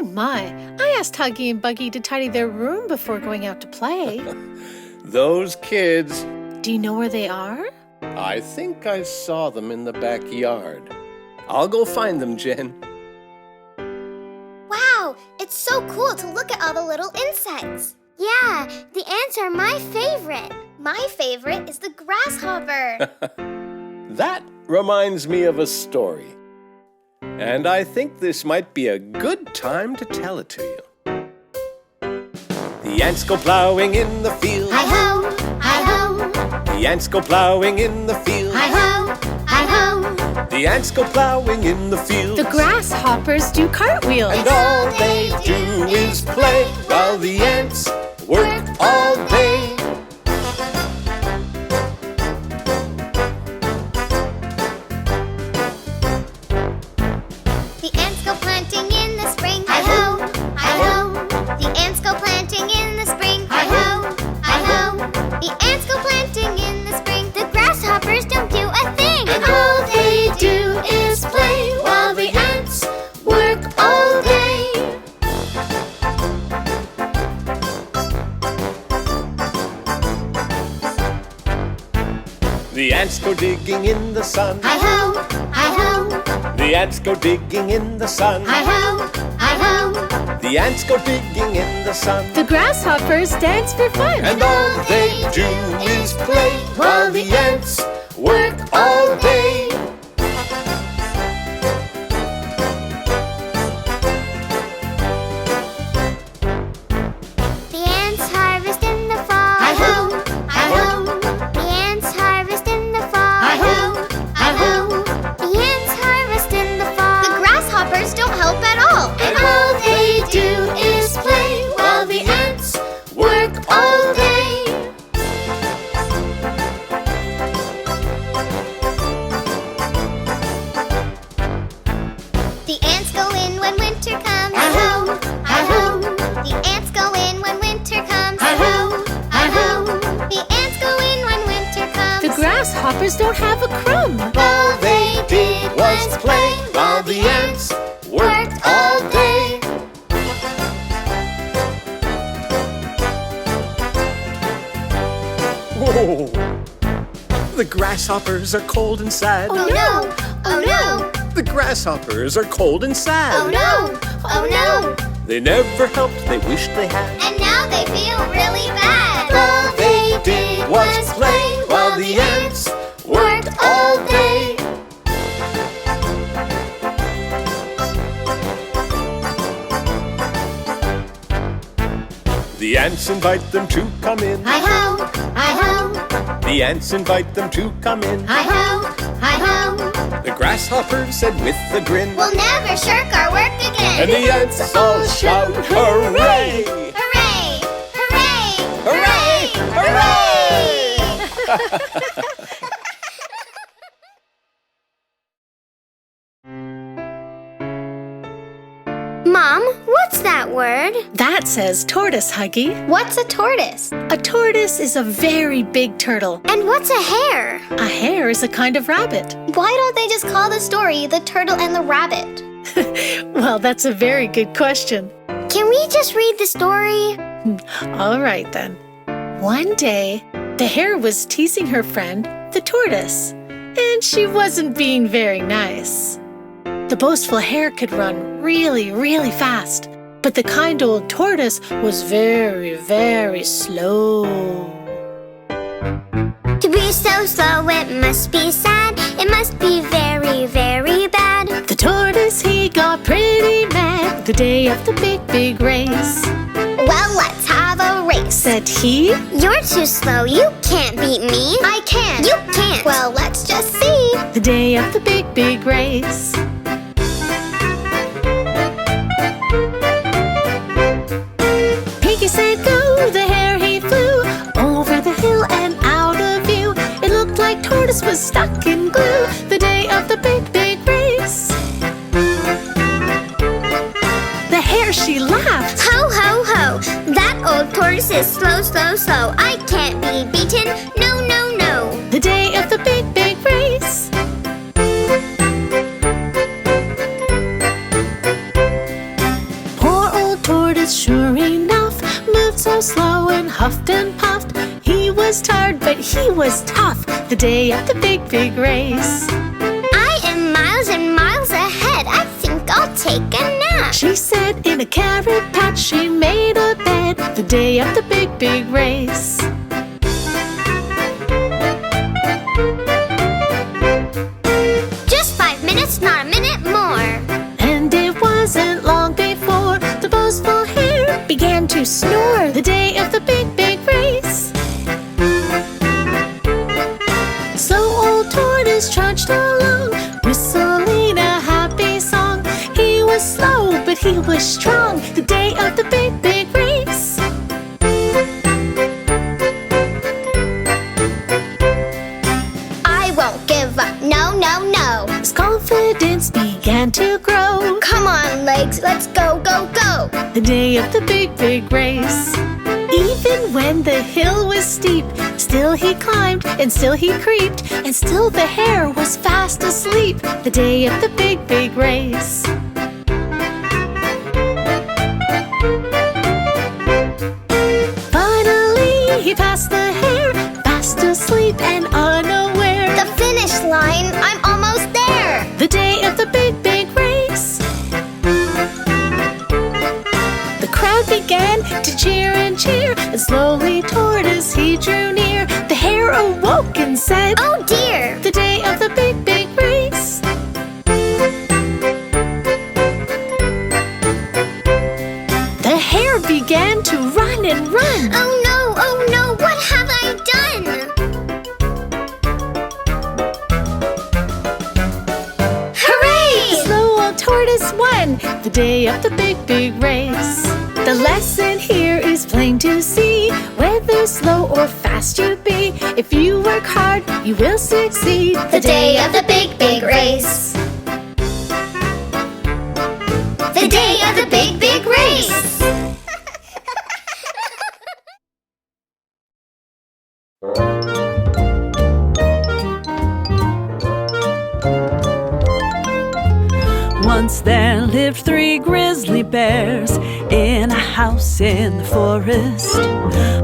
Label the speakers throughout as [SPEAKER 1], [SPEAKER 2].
[SPEAKER 1] Oh my, I asked Huggy and Buggy to tidy their room before going out to play.
[SPEAKER 2] Those kids.
[SPEAKER 1] Do you know where they are?
[SPEAKER 2] I think I saw them in the backyard. I'll go find them, Jen.
[SPEAKER 3] Wow, it's so cool to look at all the little insects. Yeah, the ants are my favorite. My favorite is the grasshopper.
[SPEAKER 2] That reminds me of a story. And I think this might be a good time to tell it to you. The ants go plowing in the field.
[SPEAKER 3] Hi-ho, hi-ho.
[SPEAKER 2] The ants go plowing in the field.
[SPEAKER 3] Hi-ho, hi-ho.
[SPEAKER 2] The ants go plowing in the field.
[SPEAKER 1] The grasshoppers do cartwheels.
[SPEAKER 2] And all they do is play while the ants work all day.
[SPEAKER 3] The ants go planting in the spring. Hi-ho, hi-ho. The ants go planting in the spring. Hi-ho, hi-ho. The ants go planting in the spring. The grasshoppers don't do a thing.
[SPEAKER 1] And all they do is play while the ants work all day.
[SPEAKER 2] The ants go digging in the sun.
[SPEAKER 3] Hi-ho, hi-ho.
[SPEAKER 2] The ants go digging in the sun.
[SPEAKER 3] Hi-ho, hi-ho.
[SPEAKER 2] The ants go digging in the sun.
[SPEAKER 1] The grasshoppers dance for fun.
[SPEAKER 2] And all they do is play while the ants work all day.
[SPEAKER 3] The ants harvest in the fall. Hi-ho, hi-ho. The ants harvest in the fall. Hi-ho, hi-ho. The ants harvest in the fall. The grasshoppers don't help at all.
[SPEAKER 1] And all they do is play while the ants work all day.
[SPEAKER 3] The ants go in when winter comes.
[SPEAKER 1] Hi-ho, hi-ho.
[SPEAKER 3] The ants go in when winter comes.
[SPEAKER 1] Hi-ho, hi-ho.
[SPEAKER 3] The ants go in when winter comes.
[SPEAKER 1] The grasshoppers don't have a crumb.
[SPEAKER 2] All they did was play while the ants worked all day. Whoa! The grasshoppers are cold and sad.
[SPEAKER 3] Oh no! Oh no!
[SPEAKER 2] The grasshoppers are cold and sad.
[SPEAKER 3] Oh no! Oh no!
[SPEAKER 2] They never helped, they wished they had.
[SPEAKER 3] And now they feel really bad.
[SPEAKER 2] All they did was play while the ants worked all day. The ants invite them to come in.
[SPEAKER 3] Hi-ho, hi-ho.
[SPEAKER 2] The ants invite them to come in.
[SPEAKER 3] Hi-ho, hi-ho.
[SPEAKER 2] The grasshopper said with a grin.
[SPEAKER 3] We'll never shirk our work again.
[SPEAKER 2] And the ants all shout, hooray!
[SPEAKER 3] Hooray! Hooray!
[SPEAKER 2] Hooray!
[SPEAKER 3] Hooray! Mom, what's that word?
[SPEAKER 1] That says tortoise, Huggy.
[SPEAKER 3] What's a tortoise?
[SPEAKER 1] A tortoise is a very big turtle.
[SPEAKER 3] And what's a hare?
[SPEAKER 1] A hare is a kind of rabbit.
[SPEAKER 3] Why don't they just call the story The Turtle and the Rabbit?
[SPEAKER 1] Well, that's a very good question.
[SPEAKER 3] Can we just read the story?
[SPEAKER 1] All right, then. One day, the hare was teasing her friend, the tortoise, and she wasn't being very nice. The boastful hare could run really, really fast, but the kind old tortoise was very, very slow.
[SPEAKER 3] To be so slow, it must be sad. It must be very, very bad.
[SPEAKER 1] The tortoise, he got pretty mad the day of the big, big race.
[SPEAKER 3] Well, let's have a race,
[SPEAKER 1] Said he,
[SPEAKER 3] You're too slow, you can't beat me. I can. You can't. Well, let's just see.
[SPEAKER 1] the day of the big, big race. Pinky said go, the hare he flew over the hill and out of view. It looked like tortoise was stuck in glue the day of the big, big race. The hare, she laughed.
[SPEAKER 3] Ho, ho, ho. That old tortoise is slow, slow, slow. I can't be beaten. No, no, no.
[SPEAKER 1] The day of the big, big race. Poor huffed and puffed. He was tired, but he was tough the day of the big, big race.
[SPEAKER 3] I am miles and miles ahead. I think I'll take a nap,
[SPEAKER 1] she said. In a carrot patch she made a bed the day of the big, big race.
[SPEAKER 3] Just 5 minutes, not a minute more.
[SPEAKER 1] And it wasn't long before the boastful hare began to snore the day of the big, big race. So old tortoise trudged along, whistling a happy song. He was slow, but he was strong the day of the big, big race.
[SPEAKER 3] I won't give up, no, no, no.
[SPEAKER 1] His confidence began to grow.
[SPEAKER 3] Come on, legs, let's go, go, go.
[SPEAKER 1] The day of the big, big race. Even when the hill was steep, still he climbed and still he creeped, and still the hare was fast asleep the day of the big, big race. Finally he passed the hare, fast asleep and unaware.
[SPEAKER 3] The finish line, I'm almost there.
[SPEAKER 1] The day of the big, big race. The crowd began to cheer and cheer, and slowly toward us he drew near. The hare awoke and said,
[SPEAKER 3] Oh dear!
[SPEAKER 1] the day of the big, big race. The hare began to run and run.
[SPEAKER 3] Oh no, what have I done? Hooray!
[SPEAKER 1] The slow old tortoise won the day of the big, big race. The lesson here is plain to see. Whether slow or fast you be, if you work hard, you will succeed.
[SPEAKER 3] The day of the big, big race. The day of the big, big race.
[SPEAKER 4] Once there lived 3 grizzly bears in a house in the forest.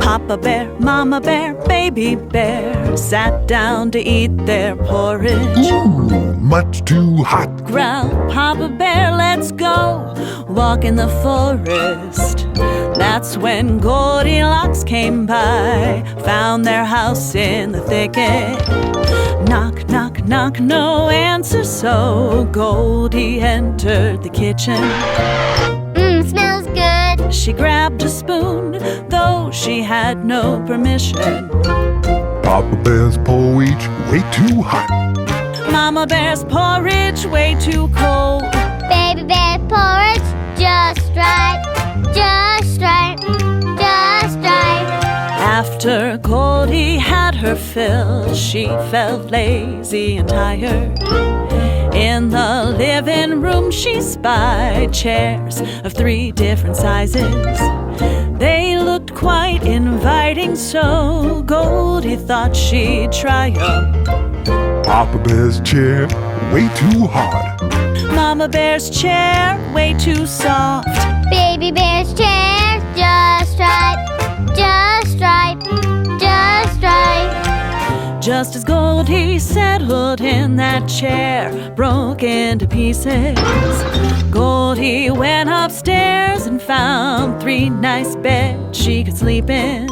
[SPEAKER 4] Papa bear, mama bear, baby bear sat down to eat their porridge.
[SPEAKER 5] Ooh, much too hot.
[SPEAKER 4] Growled Papa bear, let's go walk in the forest. That's when Goldilocks came by, found their house in the thicket. Knock, knock, knock, no answer, so Goldie entered the kitchen.
[SPEAKER 3] Smells good.
[SPEAKER 4] She grabbed a spoon, though she had no permission.
[SPEAKER 5] Papa Bear's porridge way too hot.
[SPEAKER 4] Mama bear's porridge way too cold.
[SPEAKER 3] Baby bear porridge just right, just right, just right.
[SPEAKER 4] After Goldie had her fill, she felt lazy and tired. In the living room she spied chairs of 3 different sizes. They looked quite inviting, so Goldie thought she'd try 'em.
[SPEAKER 5] Papa Bear's chair way too hard.
[SPEAKER 4] Mama bear's chair way too soft.
[SPEAKER 3] Baby bear's chair just right, just right, just right.
[SPEAKER 4] Just as Goldie settled in that chair, broke into pieces, Goldie went upstairs and found 3 nice beds she could sleep in.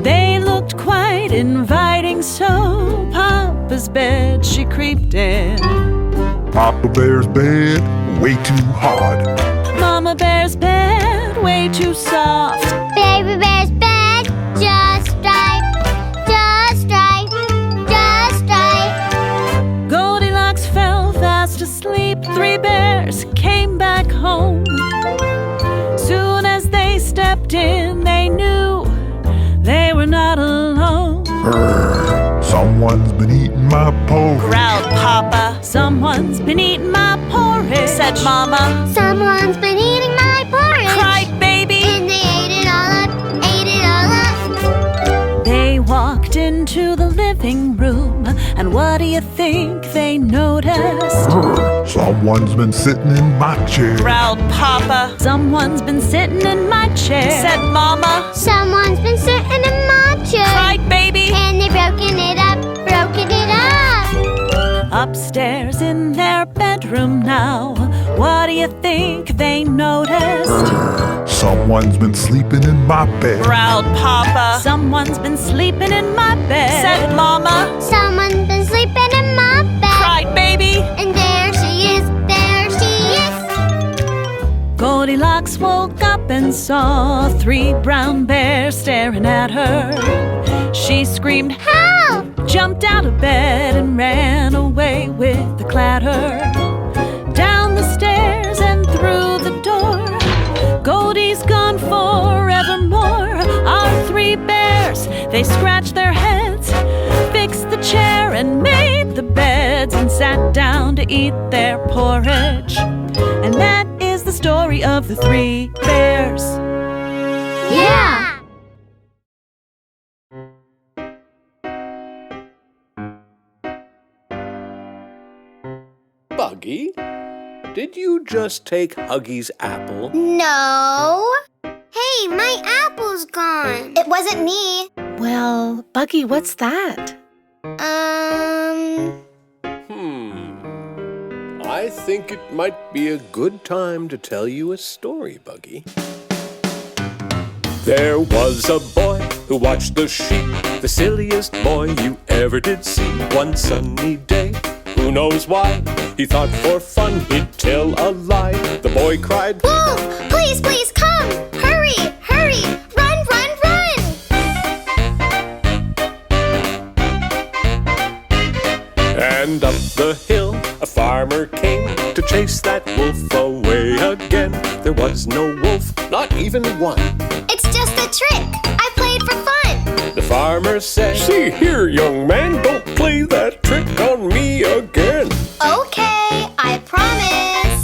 [SPEAKER 4] They looked quite inviting, so Papa's bed she creeped in.
[SPEAKER 5] Papa Bear's bed way too hard.
[SPEAKER 4] Mama bear's bed way too soft.
[SPEAKER 3] Baby bear's bed just right, just right, just right.
[SPEAKER 4] Goldilocks fell fast asleep. 3 bears came back home. Soon as they stepped in, they knew they were not alone.
[SPEAKER 5] Someone's been eating my porridge.
[SPEAKER 4] Growled Papa, someone's been eating my porridge. Said Mama,
[SPEAKER 3] Someone's been eating my porridge.
[SPEAKER 4] cried Baby.
[SPEAKER 3] And they ate it all up, ate it all up.
[SPEAKER 4] They walked into the living room, and what do you think they noticed?
[SPEAKER 5] Someone's been sitting in my chair.
[SPEAKER 4] Growled Papa. Someone's been sitting in my chair. Said Mama.
[SPEAKER 3] Someone's been sitting in my chair.
[SPEAKER 4] Cried Baby.
[SPEAKER 3] And they've broken it up, broken it up.
[SPEAKER 4] Upstairs in their bedroom now, what do you think they noticed?
[SPEAKER 5] Someone's been sleeping in my bed.
[SPEAKER 4] Growled Papa. Someone's been sleeping in my bed. Said Mama.
[SPEAKER 3] Someone's been sleeping in my bed.
[SPEAKER 4] Cried Baby.
[SPEAKER 3] And there she is, there she is.
[SPEAKER 4] Goldilocks woke up and saw 3 brown bears staring at her. She screamed,
[SPEAKER 3] Help!
[SPEAKER 4] jumped out of bed and ran away with the clatter. Down the stairs and through the door. Goldie's gone forevermore. Our 3 bears, they scratched their heads, fixed the chair and made the beds, and sat down to eat their porridge. And that is the story of the 3 bears.
[SPEAKER 3] Yeah!
[SPEAKER 2] Buggy, did you just take Huggy's apple?
[SPEAKER 3] No. Hey, my apple's gone. It wasn't me.
[SPEAKER 1] Well, Buggy, what's that?
[SPEAKER 2] I think it might be a good time to tell you a story, Buggy. There was a boy who watched the sheep, the silliest boy you ever did see. One sunny day, who knows why, he thought for fun he'd tell a lie. The boy cried,
[SPEAKER 3] Wolf, please, please come. Hurry, hurry, run, run, run.
[SPEAKER 2] and up the hill a farmer came to chase that wolf away again. There was no wolf, not even one.
[SPEAKER 3] It's just a trick. I played for fun.
[SPEAKER 2] The farmer said, "See here, young man, don't play that trick on me again."
[SPEAKER 3] Okay, I promise.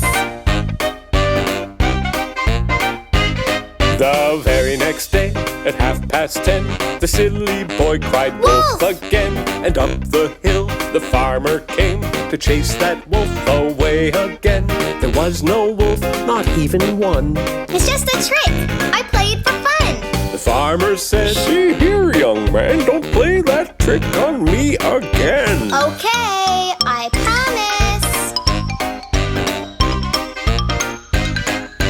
[SPEAKER 2] The very next day, at 10:30, the silly boy cried wolf again. And up the hill the farmer came to chase that wolf away again. There was no wolf, not even one.
[SPEAKER 3] It's just a trick. I played for fun.
[SPEAKER 2] The farmer said, "See here, young man, don't play that trick on me again."
[SPEAKER 3] Okay, I promise.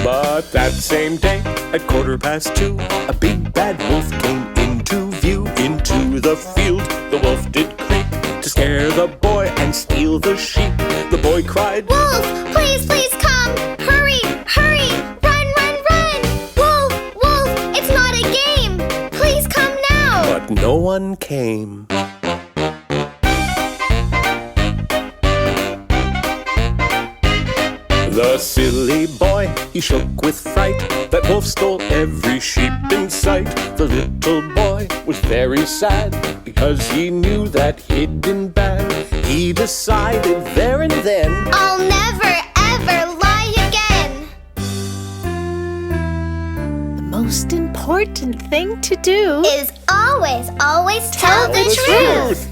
[SPEAKER 2] But that same day, at 2:15, a big bad wolf came into view. Into the field the wolf did creep to scare the boy and steal the sheep. The boy cried,
[SPEAKER 3] Wolf, please, please come. Hurry, hurry, run, run, run. Wolf, wolf, it's not a game. Please come now.
[SPEAKER 2] but no one came. The silly boy, he shook with fright. That wolf stole every sheep in sight. The little boy was very sad because he knew that he'd been bad. He decided there and then,
[SPEAKER 3] I'll never, ever lie again.
[SPEAKER 1] The most important thing to do
[SPEAKER 3] Is always, always tell the truth.